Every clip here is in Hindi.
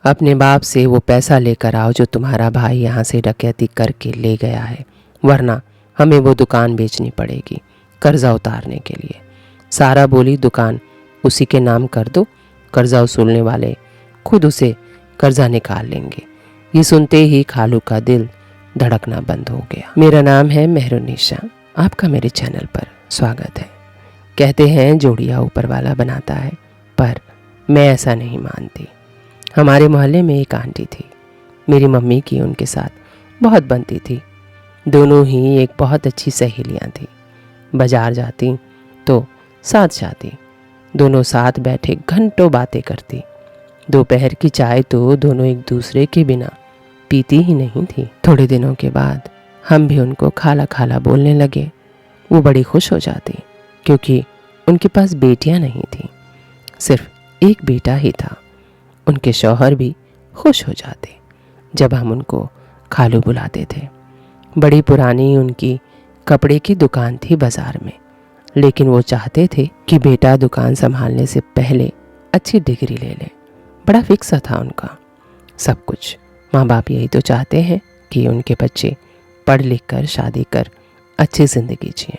अपने बाप से वो पैसा लेकर आओ जो तुम्हारा भाई यहाँ से डकैती करके ले गया है, वरना हमें वो दुकान बेचनी पड़ेगी कर्जा उतारने के लिए। सारा बोली, दुकान उसी के नाम कर दो, कर्जा वसूलने वाले खुद उसे कर्जा निकाल लेंगे। ये सुनते ही खालू का दिल धड़कना बंद हो गया। मेरा नाम है मेहरुन्निसा, आपका मेरे चैनल पर स्वागत है। कहते हैं जोड़िया ऊपर वाला बनाता है, पर मैं ऐसा नहीं मानती। हमारे मोहल्ले में एक आंटी थी, मेरी मम्मी की उनके साथ बहुत बनती थी। दोनों ही एक बहुत अच्छी सहेलियां थी। बाजार जाती तो साथ जाती, दोनों साथ बैठे घंटों बातें करती। दोपहर की चाय तो दोनों एक दूसरे के बिना पीती ही नहीं थी। थोड़े दिनों के बाद हम भी उनको खाला खाला बोलने लगे। वो बड़ी खुश हो जाती क्योंकि उनके पास बेटियां नहीं थीं, सिर्फ एक बेटा ही था। उनके शौहर भी खुश हो जाते जब हम उनको खालू बुलाते थे। बड़ी पुरानी उनकी कपड़े की दुकान थी बाजार में, लेकिन वो चाहते थे कि बेटा दुकान संभालने से पहले अच्छी डिग्री ले ले। बड़ा फिक्स था उनका सब कुछ। माँ बाप यही तो चाहते हैं कि उनके बच्चे पढ़ लिख कर शादी कर अच्छी ज़िंदगी जिए।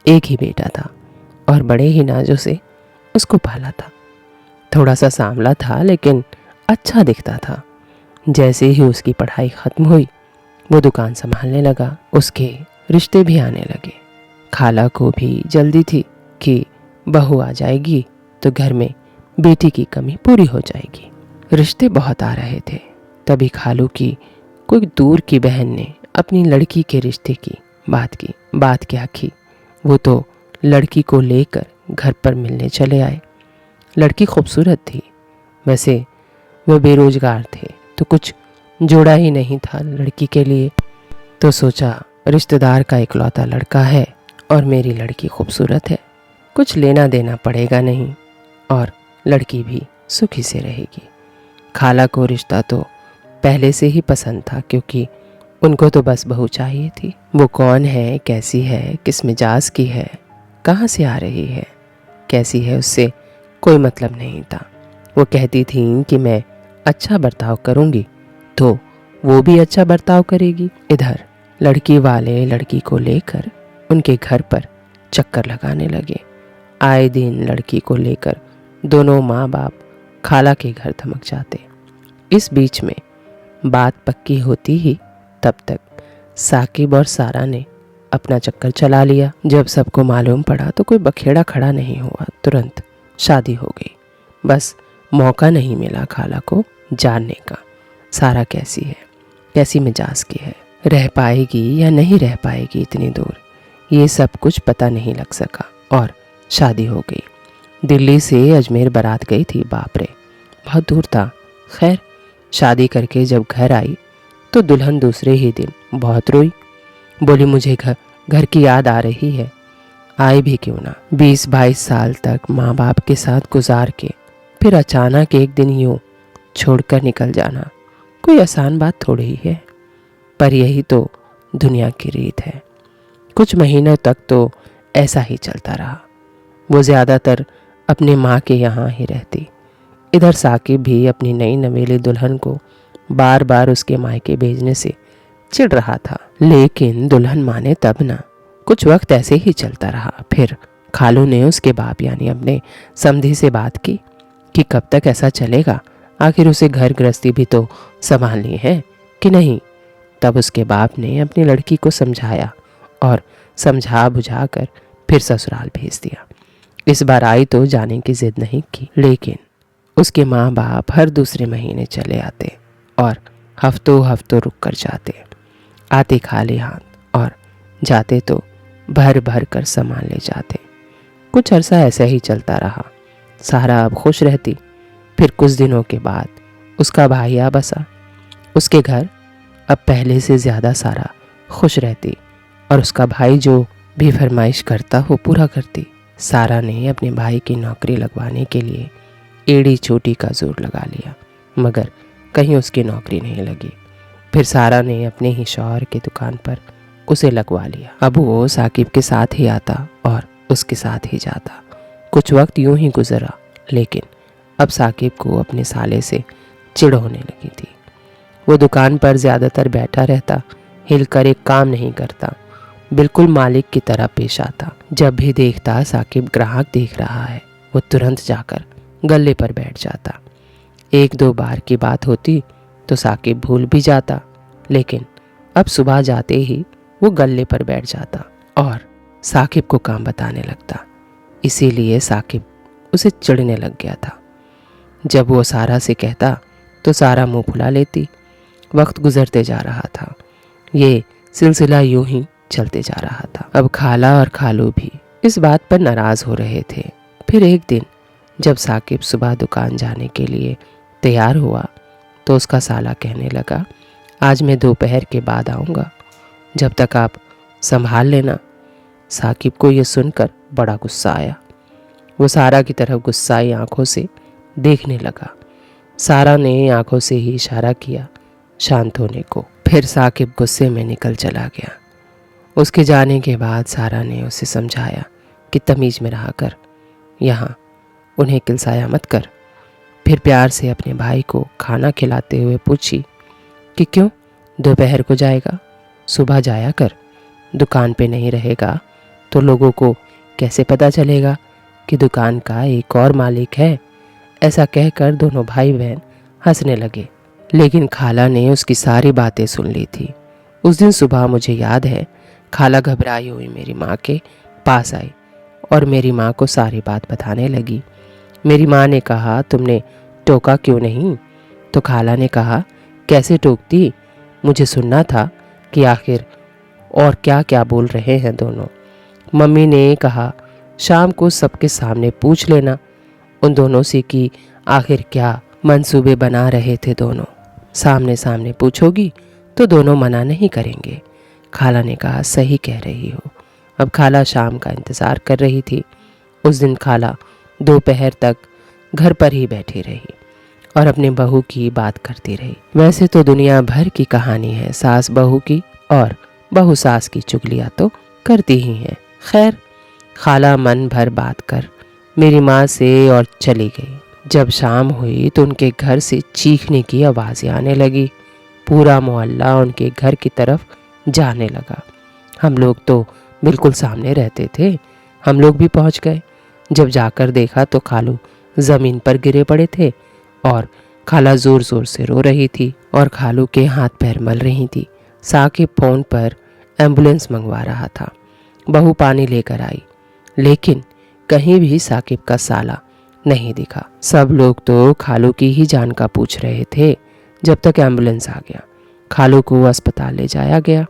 एक ही बेटा था और बड़े ही नाजों से उसको पाला था। थोड़ा सा सांवला था लेकिन अच्छा दिखता था। जैसे ही उसकी पढ़ाई ख़त्म हुई वो दुकान संभालने लगा। उसके रिश्ते भी आने लगे। खाला को भी जल्दी थी कि बहू आ जाएगी तो घर में बेटी की कमी पूरी हो जाएगी। रिश्ते बहुत आ रहे थे। तभी खालू की कोई दूर की बहन ने अपनी लड़की के रिश्ते की बात क्या की, वो तो लड़की को लेकर घर पर मिलने चले आए। लड़की खूबसूरत थी, वैसे वो बेरोजगार थे तो कुछ जोड़ा ही नहीं था लड़की के लिए। तो सोचा रिश्तेदार का इकलौता लड़का है और मेरी लड़की खूबसूरत है, कुछ लेना देना पड़ेगा नहीं और लड़की भी सुखी से रहेगी। खाला को रिश्ता तो पहले से ही पसंद था क्योंकि उनको तो बस बहू चाहिए थी। वो कौन है, कैसी है, किस मिजाज की है, कहाँ से आ रही है, कैसी है, उससे कोई मतलब नहीं था। वो कहती थी कि मैं अच्छा बर्ताव करूँगी तो वो भी अच्छा बर्ताव करेगी। इधर लड़की वाले लड़की को लेकर उनके घर पर चक्कर लगाने लगे। आए दिन लड़की को लेकर दोनों माँ बाप खाला के घर धमक जाते। इस बीच में बात पक्की होती ही तब तक साकिब और सारा ने अपना चक्कर चला लिया। जब सबको मालूम पड़ा तो कोई बखेड़ा खड़ा नहीं हुआ, तुरंत शादी हो गई। बस मौका नहीं मिला खाला को जानने का सारा कैसी है, कैसी मिजाज की है, रह पाएगी या नहीं रह पाएगी इतनी दूर, ये सब कुछ पता नहीं लग सका और शादी हो गई। दिल्ली से अजमेर बारात गई थी। बाप रे, बहुत दूर था। खैर शादी करके जब घर आई तो दुल्हन दूसरे ही दिन बहुत रोई। बोली मुझे घर की याद आ रही है, आए भी क्यों ना। 20-22 साल तक माँ बाप के साथ गुजार के फिर अचानक एक दिन यूँ छोड़कर निकल जाना कोई आसान बात थोड़ी ही है, पर यही तो दुनिया की रीत है। कुछ महीनों तक तो ऐसा ही चलता रहा। वो ज़्यादातर अपने माँ के यहाँ ही रहती। इधर साकिब भी अपनी नई नवेली दुल्हन को बार बार उसके मायके भेजने से चिढ़ रहा था, लेकिन दुल्हन माने तब ना। कुछ वक्त ऐसे ही चलता रहा। फिर खालू ने उसके बाप यानी अपने समधी से बात की कि कब तक ऐसा चलेगा, आखिर उसे घर गृहस्थी भी तो संभालनी है कि नहीं। तब उसके बाप ने अपनी लड़की को समझाया और समझा बुझा कर फिर ससुराल भेज दिया। इस बार आई तो जाने की जिद नहीं की, लेकिन उसके माँ बाप हर दूसरे महीने चले आते और हफ्तों रुक कर जाते। आते खाली हाथ और जाते तो भर भर कर सामान ले जाते। कुछ अरसा ऐसा ही चलता रहा। सारा अब खुश रहती। फिर कुछ दिनों के बाद उसका भाई आ बसा। उसके घर अब पहले से ज़्यादा सारा खुश रहती और उसका भाई जो भी फरमाइश करता वो पूरा करती। सारा ने अपने भाई की नौकरी लगवाने के लिए एड़ी चोटी का जोर लगा लिया, मगर कहीं उसकी नौकरी नहीं लगी। फिर सारा ने अपने ही शौहर की दुकान पर उसे लगवा लिया। अब वो साकिब के साथ ही आता और उसके साथ ही जाता। कुछ वक्त यूं ही गुजरा, लेकिन अब साकिब को अपने साले से चिढ़ होने लगी थी। वो दुकान पर ज़्यादातर बैठा रहता, हिलकर एक काम नहीं करता, बिल्कुल मालिक की तरह पेश आता। जब भी देखता साकिब ग्राहक देख रहा है, वो तुरंत जाकर गल्ले पर बैठ जाता। एक दो बार की बात होती तो साकिब भूल भी जाता, लेकिन अब सुबह जाते ही वो गल्ले पर बैठ जाता और साकिब को काम बताने लगता। इसीलिए साकिब उसे चिढ़ने लग गया था। जब वो सारा से कहता तो सारा मुंह फुला लेती। वक्त गुजरते जा रहा था, ये सिलसिला यूं ही चलते जा रहा था। अब खाला और खालू भी इस बात पर नाराज हो रहे थे। फिर एक दिन जब साकिब सुबह दुकान जाने के लिए तैयार हुआ तो उसका साला कहने लगा, आज मैं दोपहर के बाद आऊँगा, जब तक आप संभाल लेना। साकिब को यह सुनकर बड़ा गुस्सा आया। वो सारा की तरफ गुस्साई आंखों से देखने लगा। सारा ने आंखों से ही इशारा किया शांत होने को। फिर साकिब गुस्से में निकल चला गया। उसके जाने के बाद सारा ने उसे समझाया कि तमीज़ में रहा कर, यहाँ उन्हें किलसाया मत कर। फिर प्यार से अपने भाई को खाना खिलाते हुए पूछी कि क्यों दोपहर को जाएगा, सुबह जाया कर। दुकान पे नहीं रहेगा तो लोगों को कैसे पता चलेगा कि दुकान का एक और मालिक है। ऐसा कहकर दोनों भाई बहन हंसने लगे, लेकिन खाला ने उसकी सारी बातें सुन ली थी। उस दिन सुबह मुझे याद है, खाला घबराई हुई मेरी माँ के पास आई और मेरी माँ को सारी बात बताने लगी। मेरी माँ ने कहा, तुमने टोका क्यों नहीं? तो खाला ने कहा, कैसे टोकती, मुझे सुनना था कि आखिर और क्या क्या बोल रहे हैं दोनों। मम्मी ने कहा, शाम को सबके सामने पूछ लेना उन दोनों से कि आखिर क्या मंसूबे बना रहे थे दोनों। सामने सामने पूछोगी तो दोनों मना नहीं करेंगे। खाला ने कहा, सही कह रही हो। अब खाला शाम का इंतज़ार कर रही थी। उस दिन खाला दोपहर तक घर पर ही बैठी रही और अपने बहू की बात करती रही। वैसे तो दुनिया भर की कहानी है सास बहू की, और बहू सास की चुगलियाँ तो करती ही हैं। खैर, खाला मन भर बात कर मेरी माँ से और चली गई। जब शाम हुई तो उनके घर से चीखने की आवाज़ें आने लगी। पूरा मोहल्ला उनके घर की तरफ जाने लगा। हम लोग तो बिल्कुल सामने रहते थे, हम लोग भी पहुंच गए। जब जाकर देखा तो खालू ज़मीन पर गिरे पड़े थे और खाला ज़ोर ज़ोर से रो रही थी और खालू के हाथ पैर मल रही थी। साकिब फ़ोन पर एम्बुलेंस मंगवा रहा था। बहू पानी लेकर आई, लेकिन कहीं भी साकिब का साला नहीं दिखा। सब लोग तो खालू की ही जान का पूछ रहे थे, जब तक एम्बुलेंस आ गया। खालू को अस्पताल ले जाया गया।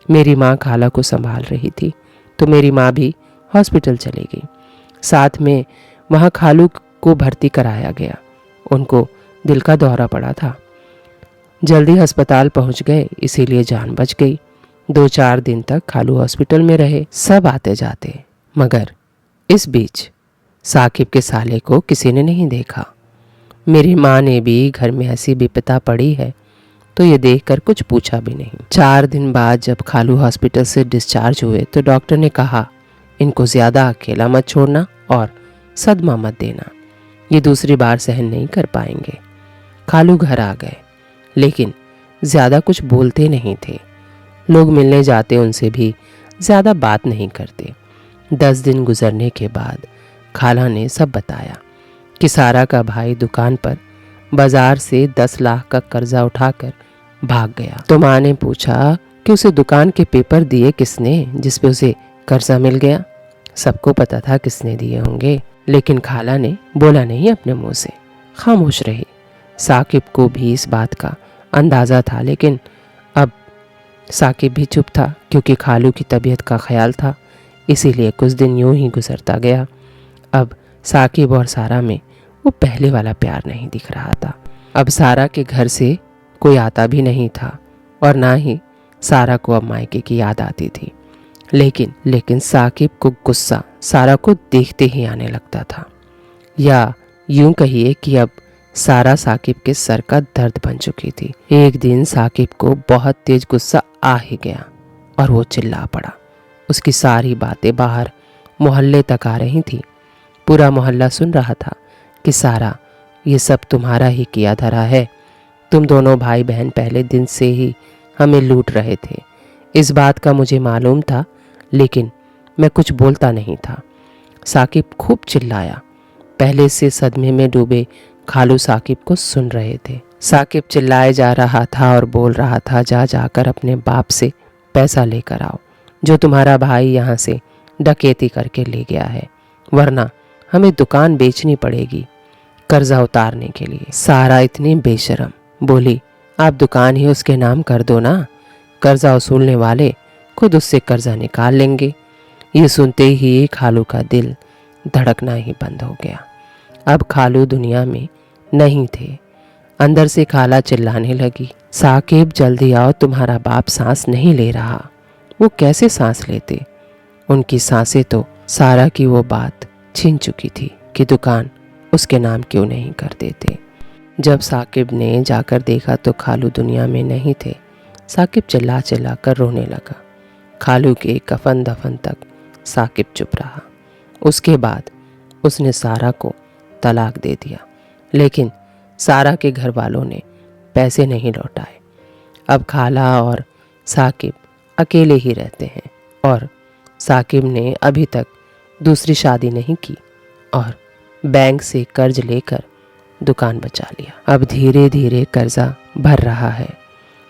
मेरी माँ खाला को संभाल रही थी तो मेरी माँ भी हॉस्पिटल चली गई। साथ में वहाँ खालू को भर्ती कराया गया। उनको दिल का दौरा पड़ा था। जल्दी अस्पताल पहुँच गए, इसीलिए जान बच गई। 2-4 दिन तक खालू हॉस्पिटल में रहे, सब आते जाते। मगर इस बीच साकिब के साले को किसी ने नहीं देखा। मेरी माँ ने भी घर में ऐसी विपदा पड़ी है तो ये देखकर कुछ पूछा भी नहीं। 4 दिन बाद जब खालू हॉस्पिटल से डिस्चार्ज हुए तो डॉक्टर ने कहा, इनको ज़्यादा अकेला मत छोड़ना और सदमा मत देना, ये दूसरी बार सहन नहीं कर पाएंगे। खालू घर आ गए, लेकिन ज़्यादा कुछ बोलते नहीं थे। लोग मिलने जाते उनसे भी ज़्यादा बात नहीं करते। 10 दिन गुजरने के बाद खाला ने सब बताया कि सारा का भाई दुकान पर बाजार से 10 लाख का कर्जा उठाकर भाग गया। तो माँ ने पूछा कि उसे दुकान के पेपर दिए किसने जिस पे उसे कर्जा मिल गया। सबको पता था किसने दिए होंगे, लेकिन खाला ने बोला नहीं अपने मुंह से, खामोश रही। साकिब को भी इस बात का अंदाज़ा था, लेकिन अब साकिब भी चुप था क्योंकि खालू की तबीयत का ख्याल था। इसीलिए कुछ दिन यूं ही गुजरता गया। अब साकिब और सारा में वो पहले वाला प्यार नहीं दिख रहा था। अब सारा के घर से कोई आता भी नहीं था और ना ही सारा को अब मायके की याद आती थी। लेकिन साकिब को गुस्सा सारा को देखते ही आने लगता था, या यूं कहिए कि अब सारा साकिब के सर का दर्द बन चुकी थी। एक दिन साकिब को बहुत तेज गुस्सा आ ही गया और वो चिल्ला पड़ा। उसकी सारी बातें बाहर मोहल्ले तक आ रही थी। पूरा मोहल्ला सुन रहा था कि सारा, ये सब तुम्हारा ही किया धरा है। तुम दोनों भाई बहन पहले दिन से ही हमें लूट रहे थे। इस बात का मुझे मालूम था, लेकिन मैं कुछ बोलता नहीं था। साकिब खूब चिल्लाया। पहले से सदमे में डूबे खालू साकिब को सुन रहे थे। साकिब चिल्लाए जा रहा था और बोल रहा था, जा जाकर अपने बाप से पैसा लेकर आओ, जो तुम्हारा भाई यहाँ से डकैती करके ले गया है, वरना हमें दुकान बेचनी पड़ेगी कर्जा उतारने के लिए। सारा इतनी बेशरम बोली, आप दुकान ही उसके नाम कर दो ना, कर्जा वसूलने वाले खुद उससे कर्जा निकाल लेंगे। ये सुनते ही खालू का दिल धड़कना ही बंद हो गया। अब खालू दुनिया में नहीं थे। अंदर से खाला चिल्लाने लगी, साकिब जल्दी आओ, तुम्हारा बाप सांस नहीं ले रहा। वो कैसे सांस लेते? उनकी सांसें तो सारा की वो बात छीन चुकी थी कि दुकान उसके नाम क्यों नहीं कर देते। जब साकिब ने जाकर देखा तो खालू दुनिया में नहीं थे। साकिब चिल्ला चिल्ला कर रोने लगा। खालू के कफन दफन तक साकिब चुप रहा। उसके बाद उसने सारा को तलाक दे दिया, लेकिन सारा के घर वालों ने पैसे नहीं लौटाए। अब खाला और साकिब अकेले ही रहते हैं और साकिब ने अभी तक दूसरी शादी नहीं की और बैंक से कर्ज लेकर दुकान बचा लिया। अब धीरे धीरे कर्जा भर रहा है।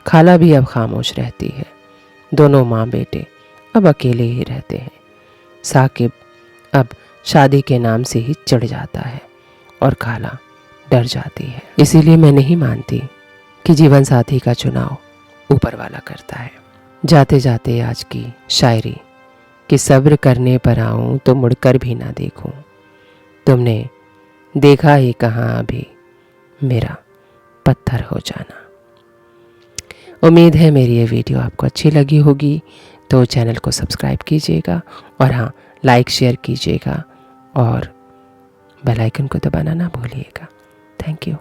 खाला भी अब खामोश रहती है। दोनों माँ बेटे अब अकेले ही रहते हैं। साकिब अब शादी के नाम से ही चढ़ जाता है और खाला डर जाती है। इसीलिए मैं नहीं मानती कि जीवन साथी का चुनाव ऊपर वाला करता है। जाते जाते आज की शायरी कि सब्र करने पर आऊं तो मुड़कर भी ना देखूं, तुमने देखा ही कहाँ अभी मेरा पत्थर हो जाना। उम्मीद है मेरी ये वीडियो आपको अच्छी लगी होगी, तो चैनल को सब्सक्राइब कीजिएगा और हाँ, लाइक शेयर कीजिएगा और बेल आइकन को दबाना ना भूलिएगा। Thank you.